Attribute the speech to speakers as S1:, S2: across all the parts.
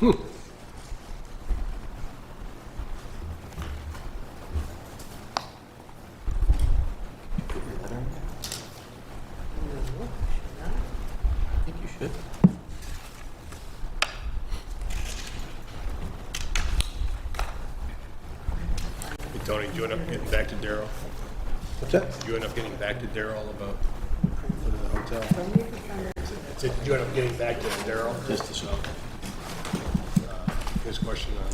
S1: I think you should.
S2: Hey, Tony, do you end up getting back to Daryl?
S3: What's that?
S2: Do you end up getting back to Daryl about the hotel? I said, did you end up getting back to Daryl?
S1: Just to show.
S2: His question on,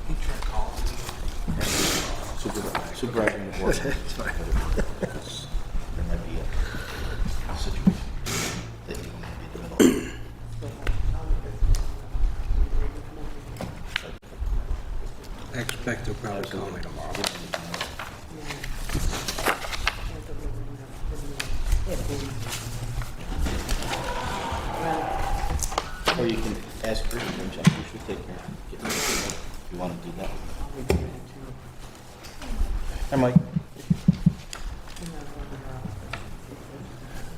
S3: He tried calling me.
S1: Supervising the board. Because there might be a situation that you want to be in the middle of.
S3: I expect he'll probably call me tomorrow.
S1: Or you can ask her, and check who should take care of getting the equipment if you want to do that. Hi, Mike.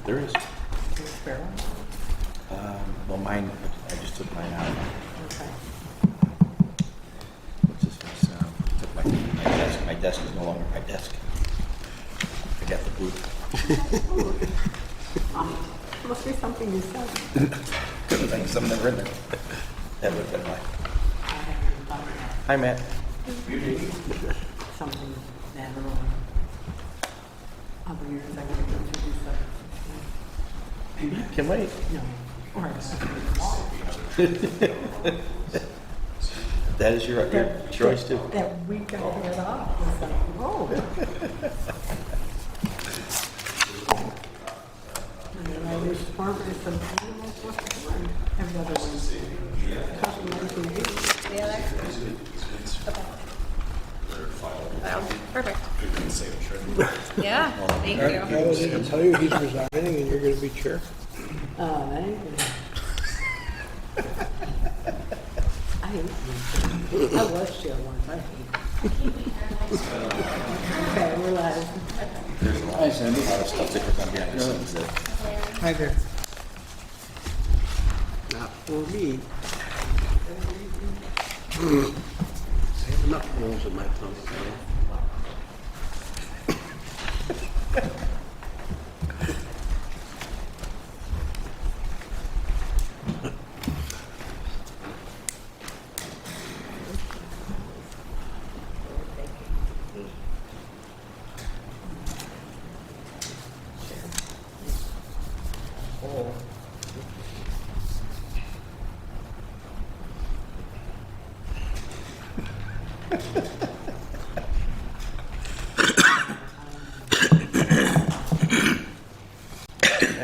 S1: There is. Well, mine, I just took mine out. What's his face? Took my desk. My desk is no longer my desk. I got the boot.
S4: Must be something you said.
S1: Couldn't think of something never in there. That would have been mine.
S4: I haven't done that.
S1: Hi, Matt.
S4: Something that I don't know. Other years I would have done to do something.
S1: Can wait.
S4: No. Or I
S1: That is your choice too.
S4: that week I had it off, was like, whoa. And then I was farmer, I said, I don't know what to do. Every other one. Customizing.
S5: Yeah, that's good. Wow, perfect. Yeah, thank
S3: I
S5: you.
S3: was going to tell you he's resigning and you're going to be chair.
S4: Thank you. I hate you. I was chair once, I hate you. Okay, we're live.
S1: There's a lot of stuff that goes on behind the scenes that
S3: Hi there. Not for me. I have enough holes in my tongue.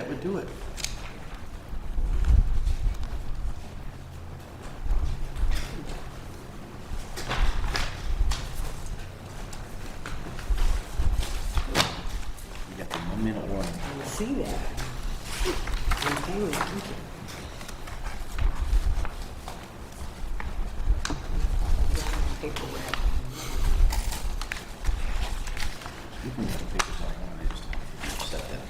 S1: that would do it. You got the 1 minute warning.
S4: I see that. I'm paying attention. Paperwork.
S1: You can get the papers out. I just set that.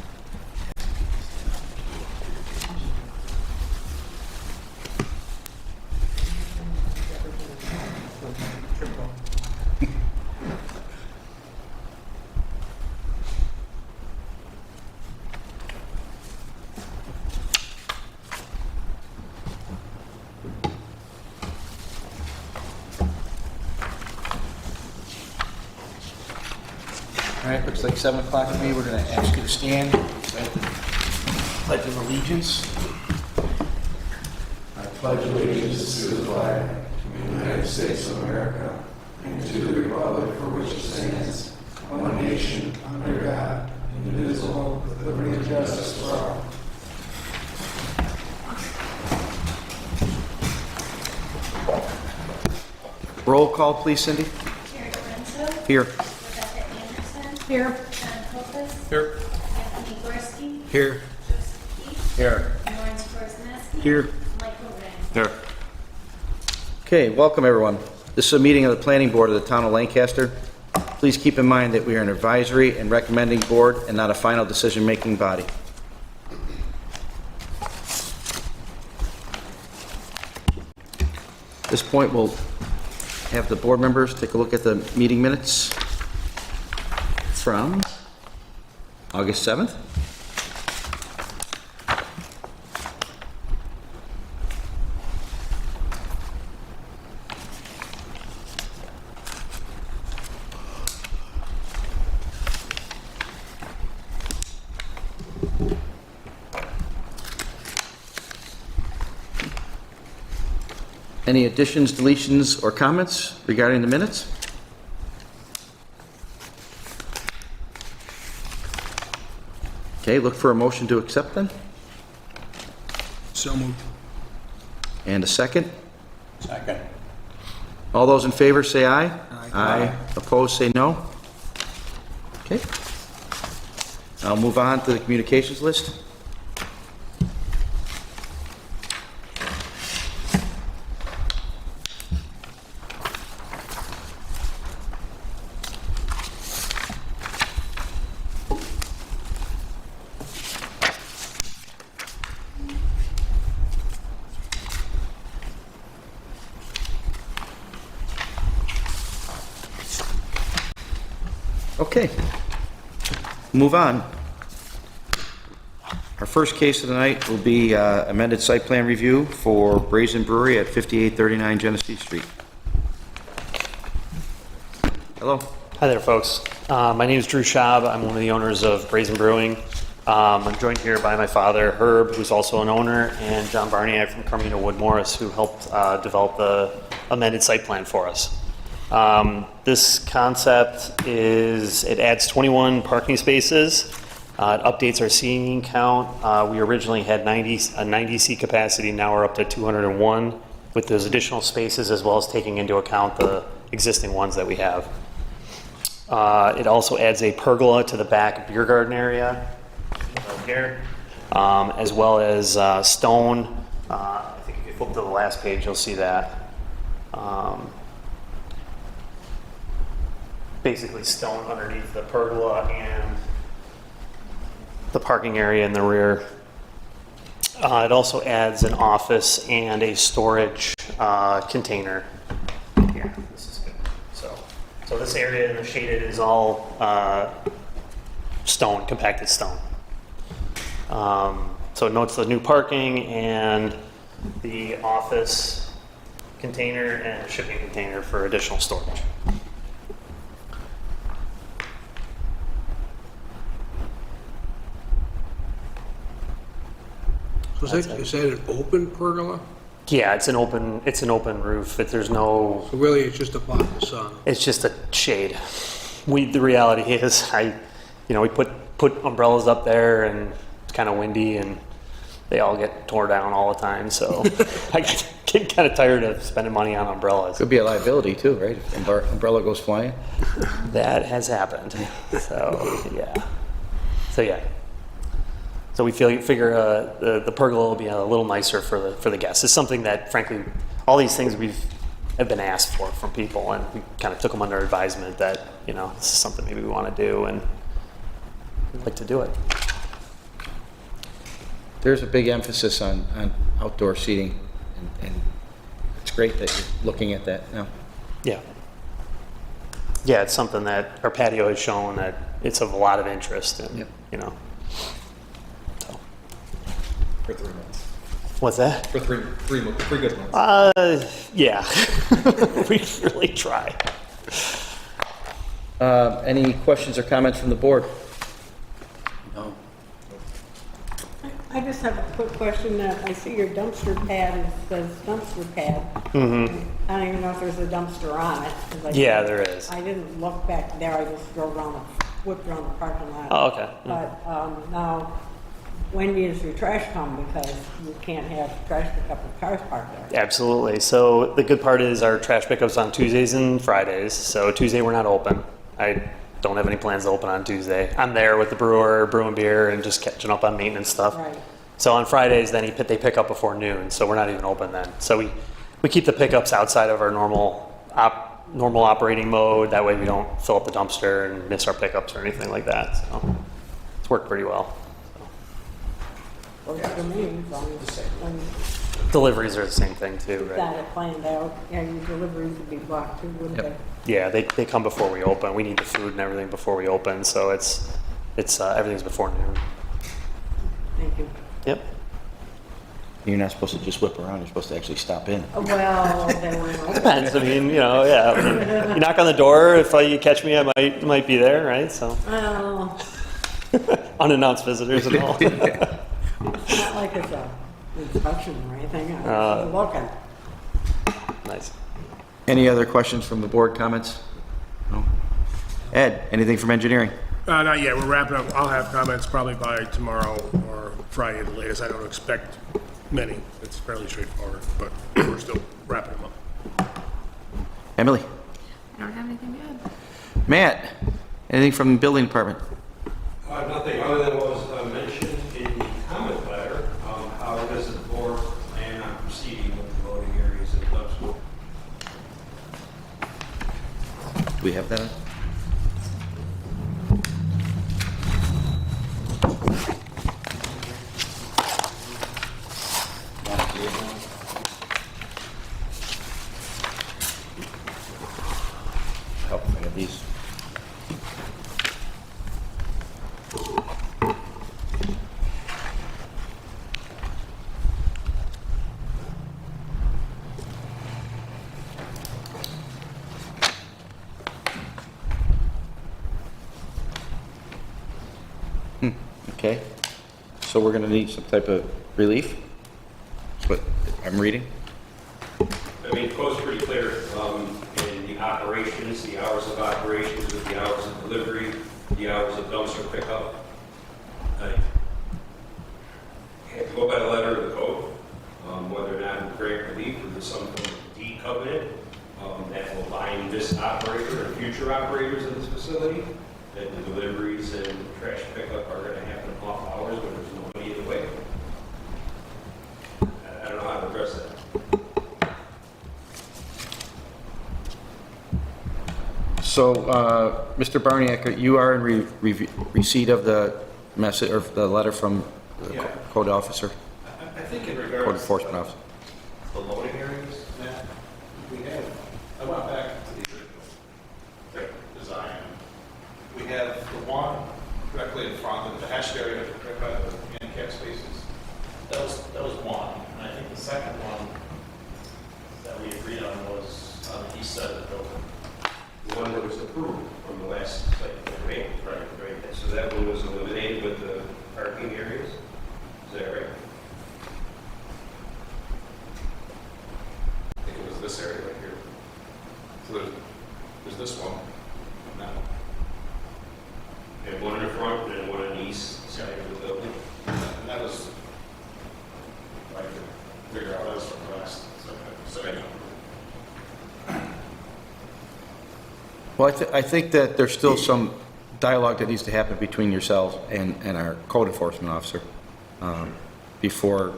S1: All right, looks like 7 o'clock to me. We're going to ask you to stand. Recite the Pledge of Allegiance.
S6: I pledge allegiance to the flag of the United States of America and to the republic for which it stands, one nation, under God, indivisible, with liberty and justice for all.
S1: Roll call, please, Cindy.
S5: Jerry Lorenzo.
S1: Here.
S5: Rebecca Anderson.
S4: Here.
S5: John Coltis.
S1: Here.
S5: Anthony Gorski.
S1: Here.
S5: Joseph Keith.
S1: Here.
S5: Lawrence Korznowski.
S1: Here.
S5: Michael Ray.
S1: Here. Okay, welcome everyone. This is a meeting of the Planning Board of the Town of Lancaster. Please keep in mind that we are an advisory and recommending board and not a final decision-making body. At this point, we'll have the board members take a look at the meeting minutes from August 7th. Any additions, deletions, or comments regarding the minutes? Okay, look for a motion to accept then,
S2: So moved.
S1: and a second.
S3: Second.
S1: All those in favor say aye.
S2: Aye.
S1: Opposed, say no. Okay. I'll move on to the communications list. Okay, move on. Our first case of the night will be amended site plan review for Brazen Brewery at 5839 Genesee Street. Hello.
S7: Hi there, folks. My name is Drew Schaub. I'm one of the owners of Brazen Brewing. I'm joined here by my father, Herb, who's also an owner, and John Barniak from Carmina Wood Morris, who helped develop the amended site plan for us. This concept it adds 21 parking spaces. It updates our seating count. We originally had 90 seat capacity. Now we're up to 201 with those additional spaces, as well as taking into account the existing ones that we have. It also adds a pergola to the back beer garden area right here, as well as stone. I think if you flip to the last page, you'll see that. Basically stone underneath the pergola and the parking area in the rear. It also adds an office and a storage container. Yeah, this is good. So this area in the shaded is all stone, compacted stone. So it notes the new parking and the office container and a shipping container for additional storage.
S3: So is that an open pergola?
S7: Yeah, it's an open roof. There's no,
S3: So really, it's just to block the sun?
S7: it's just a shade. The reality is, we put umbrellas up there, and it's kind of windy, and they all get torn down all the time. So I get kind of tired of spending money on umbrellas.
S1: Could be a liability too, right? If umbrella goes flying.
S7: That has happened. So yeah. So we figure the pergola will be a little nicer for the guests. It's something that, frankly, all these things have been asked for from people, and we kind of took them under advisement that this is something maybe we want to do, and we'd like to do it.
S1: There's a big emphasis on outdoor seating, and it's great that you're looking at that now.
S7: Yeah. Yeah, it's something that our patio has shown that it's of a lot of interest, and
S1: Yep.
S7: So.
S6: For 3 months.
S7: What's that?
S6: For three good months.
S7: Yeah. We really try.
S1: Any questions or comments from the board?
S3: No.
S4: I just have a quick question. I see your dumpster pad, it says dumpster pad. I don't even know if there's a dumpster on it. 'Cause
S7: Yeah, there is.
S4: I didn't look back there, I just whipped around the parking lot.
S7: Oh, okay.
S4: But now, when does your trash come? Because you can't have trash pickup with cars parked there.
S7: Absolutely. So the good part is our trash pickup's on Tuesdays and Fridays. So Tuesday we're not open. I don't have any plans to open on Tuesday. I'm there with the brewer, brewing beer, and just catching up on maintenance stuff.
S4: Right.
S7: So on Fridays, then they pick up before noon, so we're not even open then. So we keep the pickups outside of our normal operating mode. That way we don't fill up the dumpster and miss our pickups or anything like that. So it's worked pretty well.
S4: Works for me, as long as,
S7: Deliveries are the same thing too, right?
S4: Got it planned out, yeah, your deliveries would be blocked too, wouldn't
S1: Yep.
S4: they?
S7: Yeah, they come before we open. We need the food and everything before we open, so it's everything's before noon.
S4: Thank you.
S7: Yep.
S1: You're not supposed to just whip around, you're supposed to actually stop in.
S4: Well, they weren't open.
S7: Depends. I mean, yeah. I mean, you knock on the door. If you catch me, I might be there, right? So
S4: Well,
S7: unannounced visitors and all.
S4: it's not like it's a inspection or anything, I'm just looking.
S7: Nice.
S1: Any other questions from the board, comments? No? Ed, anything from engineering?
S2: Not yet, we're wrapping up. I'll have comments probably by tomorrow or Friday at the latest. I don't expect many. It's fairly straightforward, but we're still wrapping them up.
S1: Emily?
S8: I don't have anything to add.
S1: Matt, anything from the building department?
S9: Nothing other than what was mentioned in the comment letter. How does the board plan on proceeding with the voting areas at Dove School?
S1: Do we have that? Help if I get these. Okay, so we're gonna need some type of relief. That's what I'm reading.
S9: I mean, the code's pretty clear in the operations, the hours of operations, with the hours of delivery, the hours of dumpster pickup. I have to go by the letter of the code, whether or not we grant relief or there's some kind of D covenant that will bind this operator and future operators of this facility, that the deliveries and trash pickup are going to happen off hours when there's nobody in the way. I don't know how to address that.
S1: So, Mr. Barniak, you are in receipt of the message, or the letter from the
S9: Yeah.
S1: code officer,
S9: I think in
S1: code
S9: regards
S1: enforcement officer?
S9: to the loading areas, Matt, we have, I went back to the original design. We have the one directly in front of the hashed area, right by the handicap spaces. That was one. And I think the second one that we agreed on was on the east side of the building. The one that was approved from the last site, right? Right. So that one was eliminated with the parking areas? Is that right?
S6: I think it was this area right here. So there's this one, and that one.
S9: And one in the front and one on the east side of the building?
S6: And that was, I could figure out, that was from the last, so I know.
S1: Well, I think that there's still some dialogue that needs to happen between yourselves and our code enforcement officer before,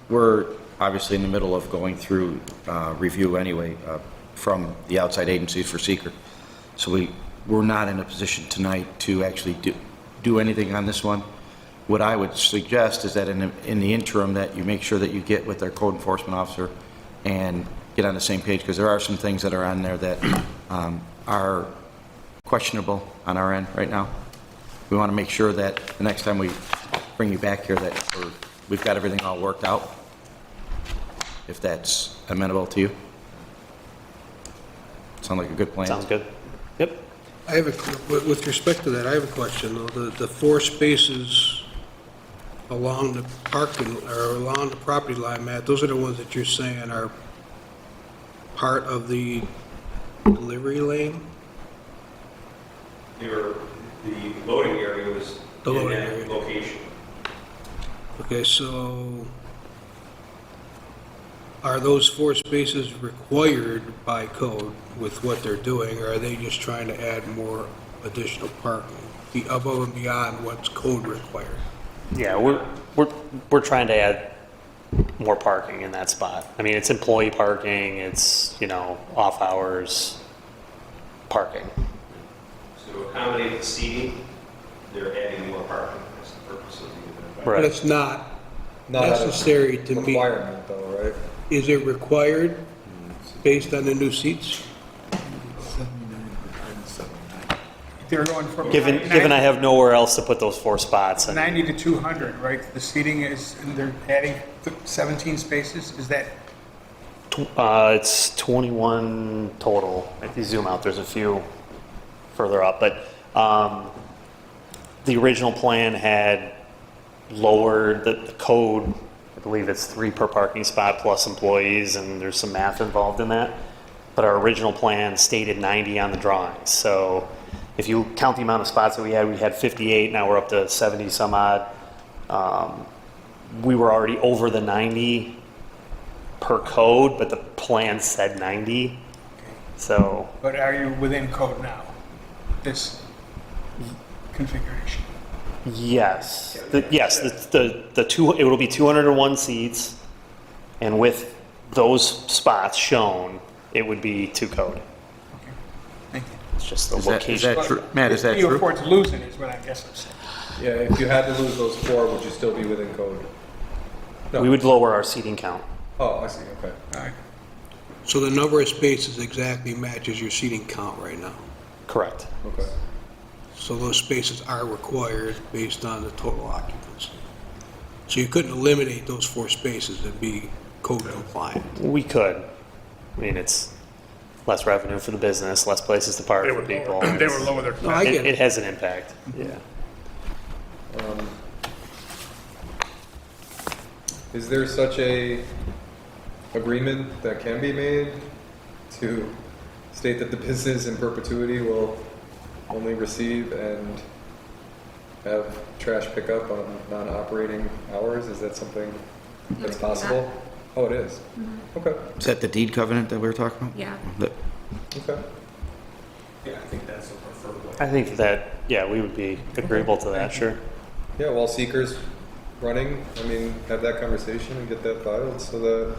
S1: we're obviously in the middle of going through review anyway from the outside agencies for seeker. So we're not in a position tonight to actually do anything on this one. What I would suggest is that in the interim that you make sure that you get with our code enforcement officer and get on the same page, because there are some things that are on there that are questionable on our end right now. We want to make sure that the next time we bring you back here that we've got everything all worked out, if that's amenable to you. Sound like a good plan?
S7: Sounds good. Yep.
S3: I have with respect to that, I have a question though. The 4 spaces along the parking, or along the property line, Matt, those are the ones that you're saying are part of the delivery lane?
S9: The loading area was
S3: The
S9: in
S3: loading
S9: that
S3: area.
S9: location.
S3: Okay, so are those 4 spaces required by code with what they're doing, or are they just trying to add more additional parking, be above and beyond what's code required?
S7: Yeah, we're trying to add more parking in that spot. I mean, it's employee parking, it's, off hours parking.
S9: So to accommodate the seating, they're adding more parking. That's the purpose of the event.
S3: But
S7: Right.
S3: it's not
S10: Not out of
S3: necessary to meet?
S10: requirement though, right?
S3: Is it required based on the new seats?
S11: They're going from.
S7: Given I have nowhere else to put those 4 spots, and
S11: 90 to 200, right? The seating is, and they're adding 17 spaces, is that?
S7: it's 21 total. If you zoom out, there's a few further up, but the original plan had lowered the code. I believe it's 3 per parking spot plus employees, and there's some math involved in that. But our original plan stated 90 on the drawings. So if you count the amount of spots that we had 58, now we're up to 70 some odd. We were already over the 90 per code, but the plan said 90. So
S11: But are you within code now? This configuration?
S7: yes, the two, it will be 201 seats, and with those spots shown, it would be 2 code.
S11: Okay, thank you.
S7: It's just the
S1: Is that
S7: location.
S1: true? Matt, is that
S11: You
S1: true?
S11: afford to lose it, is what I guess I'm saying.
S10: Yeah, if you had to lose those 4, would you still be within code? No.
S7: We would lower our seating count.
S10: Oh, I see, okay.
S11: All right.
S3: So the number of spaces exactly matches your seating count right now.
S7: Correct.
S10: Okay.
S3: So those spaces are required based on the total occupancy. So you couldn't eliminate those 4 spaces and be code compliant.
S7: We could. I mean, it's less revenue for the business, less places to park
S2: They
S7: for
S2: would
S7: people.
S2: lower, they would lower their.
S3: No, I get
S7: It
S3: it.
S7: has an impact, yeah.
S10: Is there such a agreement that can be made to state that the business in perpetuity will only receive and have trash pickup on non-operating hours? Is that something that's
S8: we can do
S10: possible? Oh, it is? Okay,
S1: Is that the deed covenant that we were talking about?
S8: Yeah.
S1: That-
S10: okay.
S9: Yeah, I think that's the preferred way.
S7: I think that, yeah, we would be agreeable to that, sure.
S10: Yeah, while seeker's running, I mean, have that conversation and get that filed so that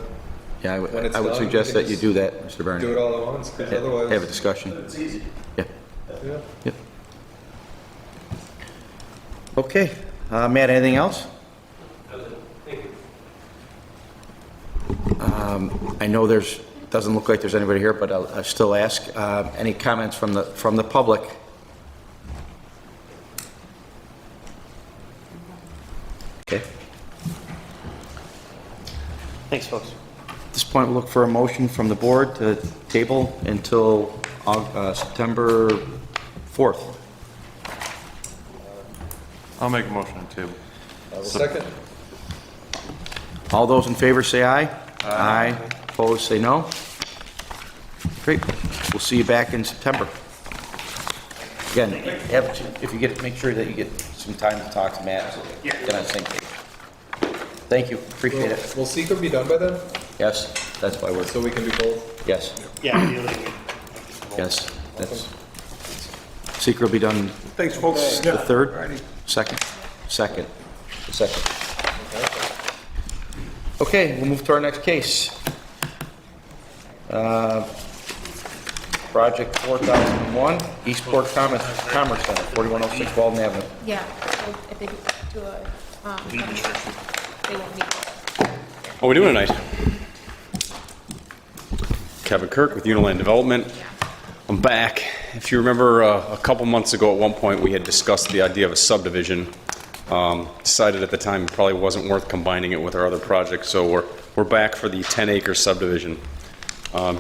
S1: Yeah,
S10: When it's
S1: I would
S10: done,
S1: suggest
S10: we
S1: that
S10: can
S1: you do that, Mr. Barney.
S10: do it all at once, because
S1: Have a
S10: otherwise,
S1: discussion.
S9: It's easy.
S1: Yeah,
S10: yeah.
S1: yep. Okay, Matt, anything else? I know doesn't look like there's anybody here, but I'll still ask. Any comments from the public? Okay.
S7: Thanks, folks.
S1: At this point, we'll look for a motion from the board to table until September 4th.
S12: I'll make a motion to table.
S10: I will second.
S1: All those in favor say aye. Aye. Opposed, say no. Great. We'll see you back in September. Again, if you get, make sure that you get some time to talk to Matt, so get on the same page. Thank you, appreciate it.
S10: Will seeker be done by then?
S1: Yes, that's why we're,
S10: So we can do both?
S1: yes,
S7: Yeah, ideally,
S1: yes, that's, seeker will be done
S11: Thanks, folks.
S1: the 3rd? Second? Second. Okay, we'll move to our next case. Project 4001, Eastport Commerce Center, 4106 Walden Avenue.
S8: Yeah, so if they do a, they won't need.
S13: What are we doing tonight? Kevin Kirk with Uniland Development. I'm back. If you remember, a couple months ago at one point, we had discussed the idea of a subdivision. Decided at the time it probably wasn't worth combining it with our other projects, so we're back for the 10-acre subdivision.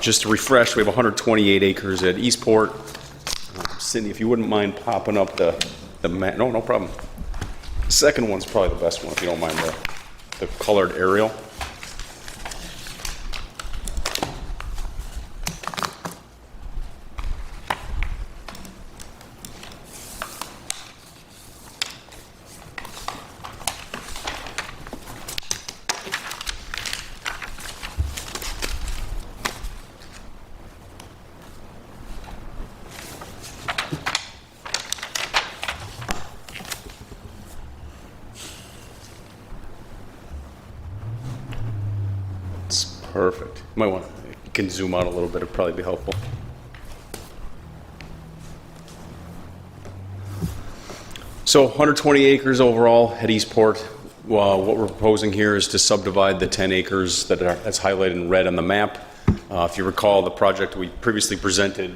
S13: Just to refresh, we have 128 acres at Eastport. Sydney, if you wouldn't mind popping up the map. No problem. The second one's probably the best one, if you don't mind the colored aerial. It's perfect. You might want, you can zoom out a little bit, it'd probably be helpful. So 120 acres overall at Eastport. what we're proposing here is to subdivide the 10 acres that's highlighted in red on the map. If you recall, the project we previously presented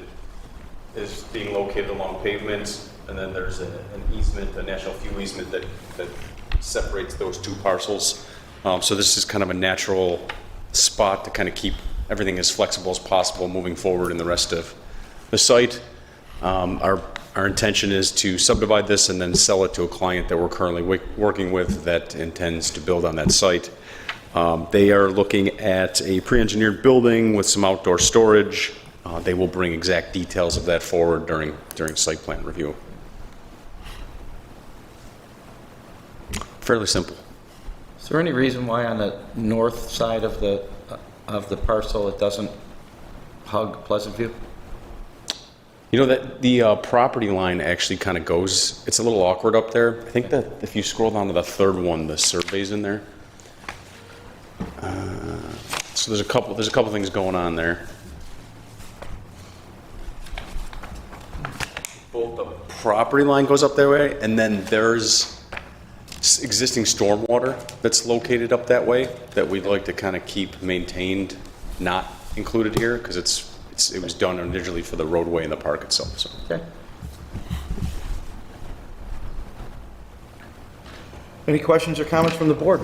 S13: is being located along pavements, and then there's an easement, a national fuel easement that separates those two parcels. So this is kind of a natural spot to kind of keep everything as flexible as possible moving forward in the rest of the site. Our intention is to subdivide this and then sell it to a client that we're currently working with that intends to build on that site. They are looking at a pre-engineered building with some outdoor storage. They will bring exact details of that forward during site plan review. Fairly simple.
S1: Is there any reason why on the north side of the parcel it doesn't hug Pleasant View?
S13: You know that the property line actually kind of goes, it's a little awkward up there. I think that if you scroll down to the third one, the survey's in there. So there's a couple things going on there. Both the property line goes up that way, and then there's existing stormwater that's located up that way that we'd like to kind of keep maintained, not included here, because it was done originally for the roadway in the park itself. So.
S1: Okay. Any questions or comments from the board?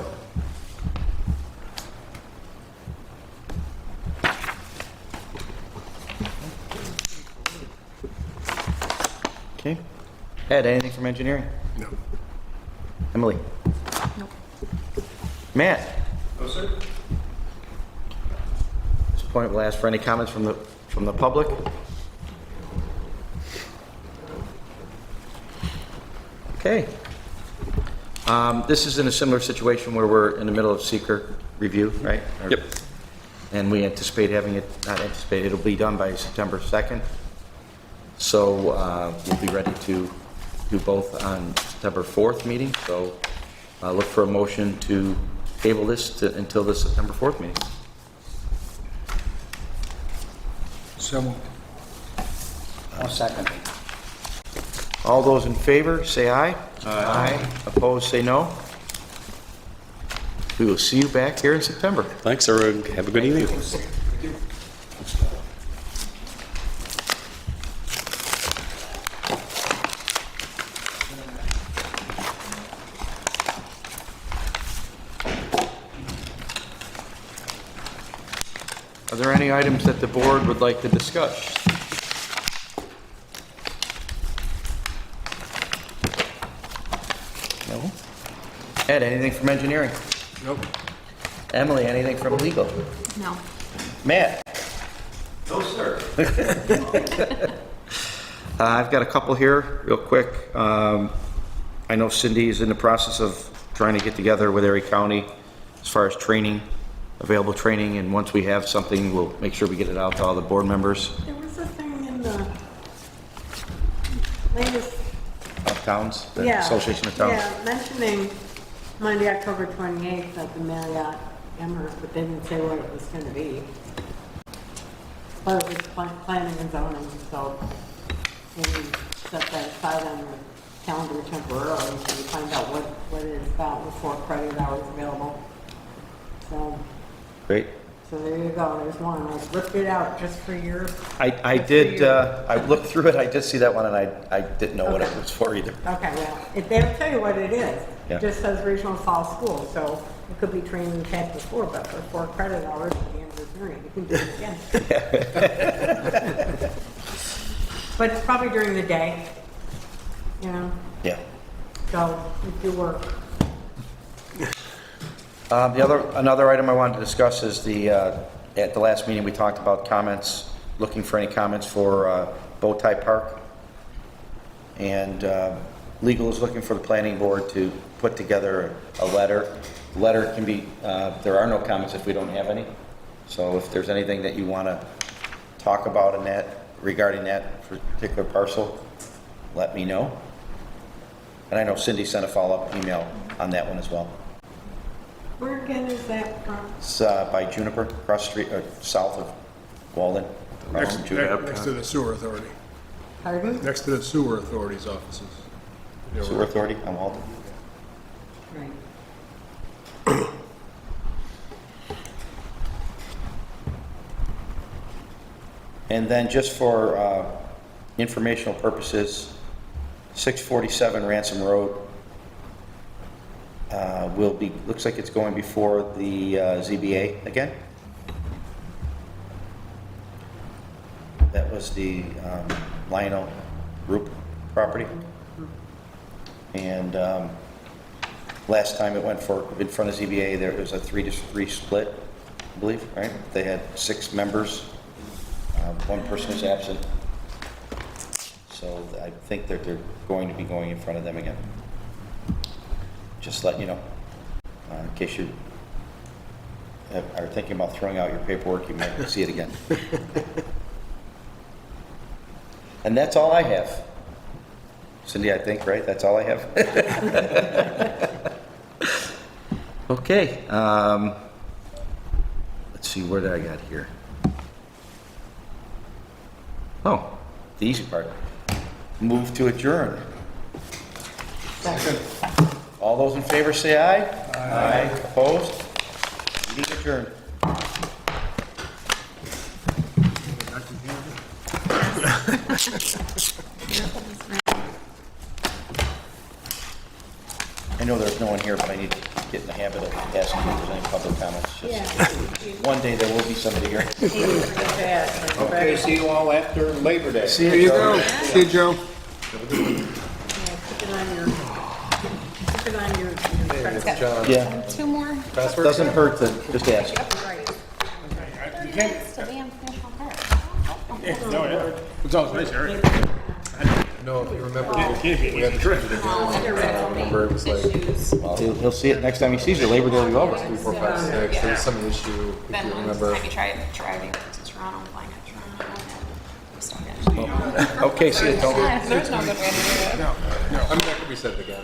S1: Okay. Ed, anything from engineering?
S2: No.
S1: Emily?
S8: Nope.
S1: Matt?
S10: No, sir.
S1: At this point, we'll ask for any comments from the public. Okay. This is in a similar situation where we're in the middle of seeker review, right?
S13: Yep.
S1: And we anticipate having it, not anticipate, it'll be done by September 2nd. So we'll be ready to do both on September 4th meeting. So look for a motion to table this until the September 4th meeting.
S11: So moved.
S1: I'll second. All those in favor, say aye. Aye. Opposed, say no. We will see you back here in September.
S13: Thanks, everyone. Have a good evening.
S1: Are there any items that the board would like to discuss? No? Ed, anything from engineering?
S2: Nope.
S1: Emily, anything from legal?
S8: No.
S1: Matt? No, sir. I've got a couple here, real quick. I know Cindy is in the process of trying to get together with Erie County as far as training, available training, and once we have something, we'll make sure we get it out to all the board members.
S4: There was a thing in the latest,
S1: Of towns, the
S4: yeah.
S1: Association of Towns.
S4: Yeah, mentioning Monday, October 28th at the Marriott Amherst, but they didn't say what it was going to be. But it was planning and zoning, so maybe set that aside on your calendar temporarily so you find out what it is about with 4 credit hours available. So,
S1: Great.
S4: so there you go, there's one. I ripped it out just for your,
S1: I did, I looked through it, I did see that one, and I didn't know what it was for either.
S4: okay, well, they'll tell you what it is.
S1: Yeah.
S4: It just says Regional Fall School, so it could be training you've had before, but for 4 credit hours at the end of the period, you can do it again. But it's probably during the day, you know,
S1: Yeah.
S4: so if you work.
S1: Another item I wanted to discuss is at the last meeting, we talked about comments, looking for any comments for Bowtie Park. And legal is looking for the planning board to put together a letter. The letter can be, there are no comments if we don't have any. So if there's anything that you want to talk about in that, regarding that particular parcel, let me know. And I know Cindy sent a follow-up email on that one as well.
S4: Where again is that from?
S1: It's by Juniper, across the street, or south of Walden. across from Juniper.
S2: Next to the sewer authority.
S4: Pardon?
S2: Next to the sewer authority's offices.
S1: Sewer Authority on Walden.
S4: Right.
S1: And then just for informational purposes, 647 Ransom Road will be, looks like it's going before the ZBA again. That was the Lionel Group property. And last time it went in front of ZBA, there was a 3-3 split, I believe, right? They had 6 members. One person is absent. So I think that they're going to be going in front of them again. Just let you know, in case you are thinking about throwing out your paperwork, you might see it again. And that's all I have. Cindy, I think, right? That's all I have? Okay. Let's see, where did I got here? Oh, the easy part. Move to adjourn.
S4: Second.
S1: All those in favor say aye. Aye. Opposed? Meeting adjourned. I know there's no one here, but I need to get in the habit of asking if there's any public comments. Just one day there will be somebody here.
S11: Okay, see you all after Labor Day.
S1: See
S11: There you go. See you, Joe.
S4: Keep it on your credit card.
S1: Yeah,
S8: Two more.
S1: doesn't hurt to just ask.
S8: It's the damn national park.
S2: No, yeah. It's always nice, Eric.
S10: No, if you remember,
S2: We had the trip.
S10: remember it was like
S1: He'll see it next time he sees you. Labor Day will be over.
S10: 3, 4, 5, 6. There was some issue, if
S8: Then
S10: you
S8: one
S10: remember.
S8: time you tried driving to Toronto, flying to Toronto, and stuck it.
S1: Okay, see you, Tony.
S8: There's no good way to do it.
S10: I mean, that could be said again.